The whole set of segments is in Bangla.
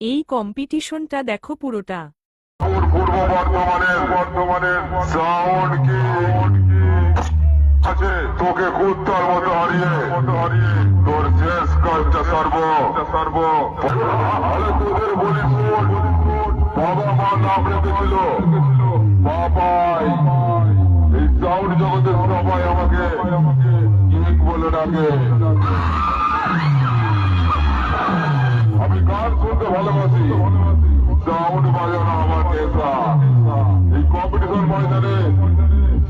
এই কম্পিটিশনটা দেখো পুরোটা। পূর্ব বর্ধমানের সাউন্ড কি আছে তোকে কুত্তার মতো হারিয়ে তোর শেষ কাজটা সারব তোদের বলি শোন, বাবা মা নাম রেখেছিল বাবাই। এই সাউন্ড জগতের সবাই আমাকে কিং বলে ডাকে। আমি গান শুনতে ভালোবাসি, সাউন্ড বাজানো আমার নেশা। এই কম্পিটিশন ময়দানে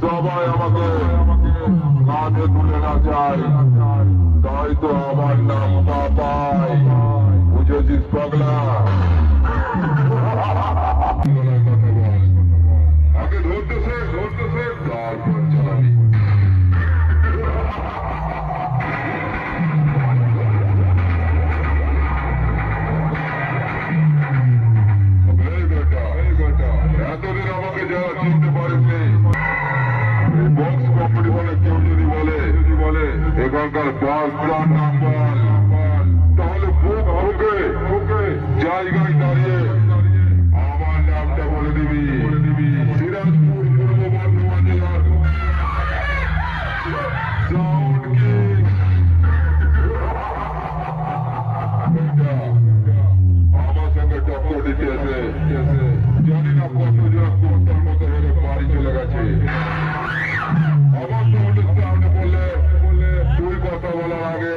সবাই আমাকে কাঁধে তুলে না যায়, তাই তো আমার নাম বাবাই। বুঝেছিস পাগলা? আগে ধরতে শেখ তারপর চালাবি। এতদিন আমাকে যারা চিনতে পারেনি, এই বক্স কম্পিটিশনে কেউ যদি বলে এখানকার বাসটার নাম বল, তাহলে বুক হুকে জায়গায় দাঁড়িয়ে আমার নামটা বলে দিবি। সিরাজপুর পূর্ব বর্ধমান জেলার সাউন্ড কিং। আমার সঙ্গে টক্কর দিতে এসে জানি না কতজন কুত্তার মতো হেরে বাড়ি চলে গেছে। আমার সামনে সামনে বললে তুই কথা বলার আগে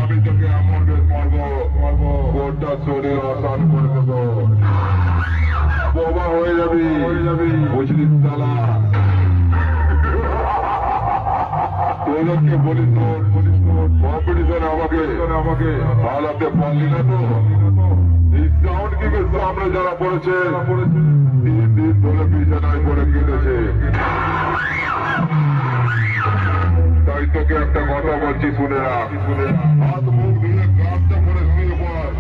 আমি তোকে এমন বেশ মারবো গোটা শরীর অসান করে দেবো, বোমা হয়ে যাবি। বুঝলি তালা? তোদেরকে বলিস কম্পিটিশনে আমাকে হারাতে পারলি না তো। এই সাউন্ড কিংয়ের সামনে যারা পড়েছে 3 দিন ধরে বিছানায় পড়ে কেঁদেছে। তাই তোকে একটা কথা বলছি, শুনে রাখ। হাত মুখ ধুয়ে গামছা পরে শুয়ে পড়,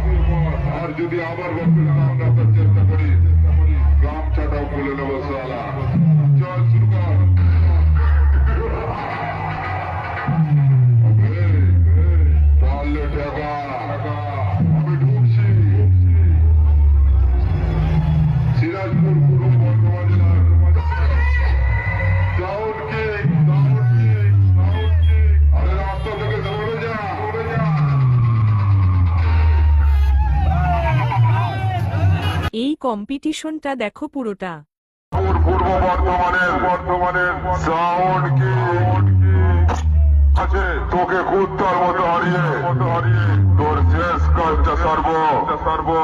আর যদি আবার বক্সের সামনে আসার চেষ্টা করিস গামছাটাও খুলে নেবো শালা। চল শুরু কর। পারলে ঠেকা, আমি ঢুকছি। সিরাজপুর পূর্ব বর্ধমান জেলার সাউন্ড কিং। আরে রাস্তা থেকে দৌড়ে যা। এই কম্পিটিশনটা দেখো পুরোটা। পূর্ব বর্ধমানের সাউন্ড কিং আছে তোকে কুত্তার মতো হারিয়ে তোর শেষ কাজটা সারব।